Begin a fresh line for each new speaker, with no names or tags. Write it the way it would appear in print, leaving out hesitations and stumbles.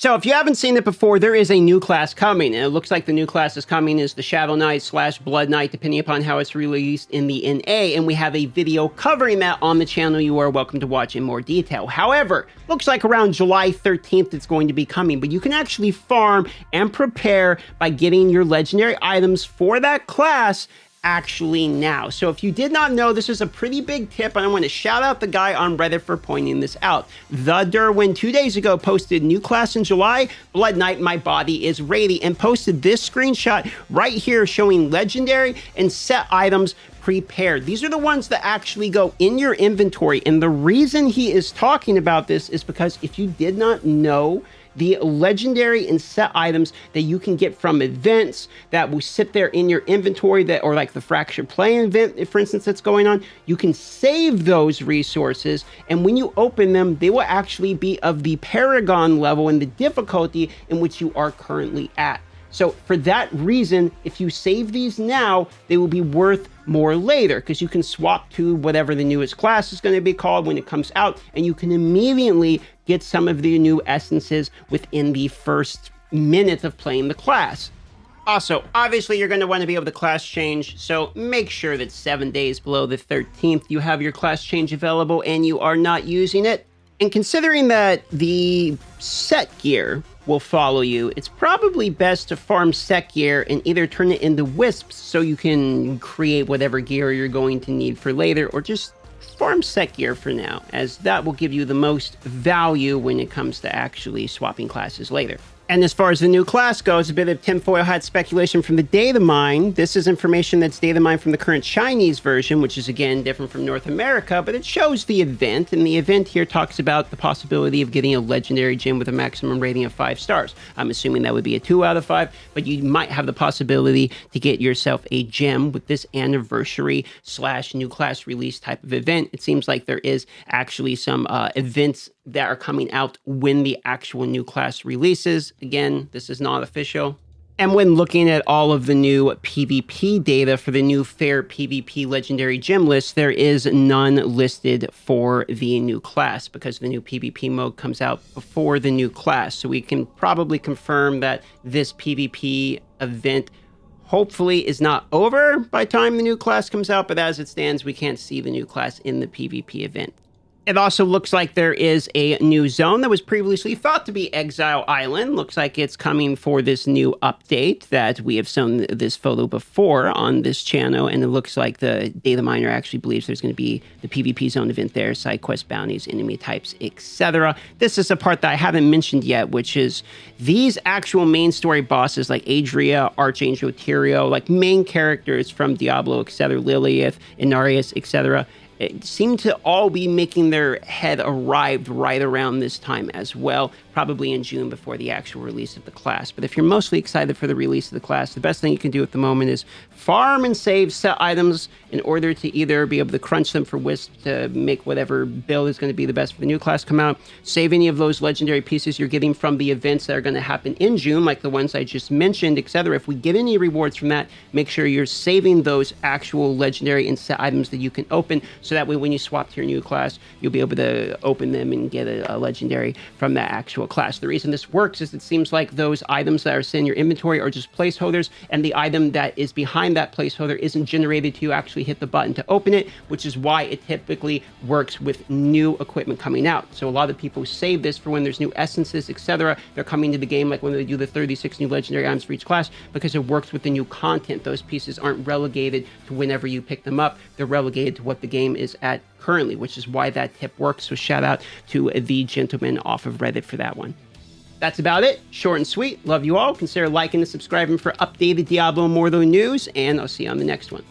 So if you haven't seen it before, there is a new class coming, and it looks like the new class is coming is the Shadow Knight / Blood Knight, depending upon how it's released in the NA, and we have a video covering that on the channel you are welcome to watch in more detail. However, looks like around July 13th it's going to be coming, but you can actually farm and prepare by getting your legendary items for that class actually now. So if you did not know, this is a pretty big tip, and I want to shout out the guy on Reddit for pointing this out. The Derwin 2 days ago posted new class in July, Blood Knight, my body is radiant, and posted this screenshot right here showing legendary and set items prepared. These are the ones that actually go in your inventory, and the reason he is talking about this is because if you did not know, the legendary and set items that you can get from events that will sit there in your inventory, that, or like the Fractured Play event, for instance, that's going on, you can save those resources, and when you open them, they will actually be of the Paragon level and the difficulty in which you are currently at. So for that reason, if you save these now, they will be worth more later, because you can swap to whatever the newest class is going to be called when it comes out, and you can immediately get some of the new essences within the first minute of playing the class. Also, obviously, you're going to want to be able to class change, so make sure that 7 days below the 13th, you have your class change available and you are not using it. And considering that the set gear will follow you, it's probably best to farm set gear and either turn it into wisps so you can create whatever gear you're going to need for later, or just farm set gear for now, as that will give you the most value when it comes to actually swapping classes later. And as far as the new class goes, a bit of tinfoil hat speculation from the data mine. This is information that's data mined from the current Chinese version, which is again different from North America, but it shows the event, and the event here talks about the possibility of getting a legendary gem with a maximum rating of 5 stars. I'm assuming that would be a 2 out of 5, but you might have the possibility to get yourself a gem with this anniversary / new class release type of event. It seems like there is actually some events that are coming out when the actual new class releases. Again, this is not official. And when looking at all of the new PvP data for the new Fair PvP Legendary Gem list, there is none listed for the new class because the new PvP mode comes out before the new class. So we can probably confirm that this PvP event hopefully is not over by the time the new class comes out, but as it stands, we can't see the new class in the PvP event. It also looks like there is a new zone that was previously thought to be Exile Island. Looks like it's coming for this new update that we have shown this photo before on this channel, and it looks like the data miner actually believes there's going to be the PvP zone event there, side quest bounties, enemy types, etc. This is a part that I haven't mentioned yet, which is these actual main story bosses like Adria, Archangel Tyrio, like main characters from Diablo, etc., Lilith, Inarius, etc., it seemed to all be making their head arrived right around this time as well, probably in June before the actual release of the class. But if you're mostly excited for the release of the class, the best thing you can do at the moment is farm and save set items in order to either be able to crunch them for wisp to make whatever build is going to be the best for the new class come out, save any of those legendary pieces you're getting from the events that are going to happen in June, like the ones I just mentioned, etc. If we get any rewards from that, make sure you're saving those actual legendary and set items that you can open, so that way when you swap to your new class, you'll be able to open them and get a legendary from that actual class. The reason this works is it seems like those items that are sitting in your inventory are just placeholders, and the item that is behind that placeholder isn't generated till you actually hit the button to open it, which is why it typically works with new equipment coming out. So a lot of people save this for when there's new essences, etc. They're coming to the game, like when they do the 36 new legendary items for each class, because it works with the new content. Those pieces aren't relegated to whenever you pick them up. They're relegated to what the game is at currently, which is why that tip works. So shout out to the gentleman off of Reddit for that one. That's about it. Short and sweet. Love you all. Consider liking and subscribing for updated Diablo Immortal news, and I'll see you on the next one.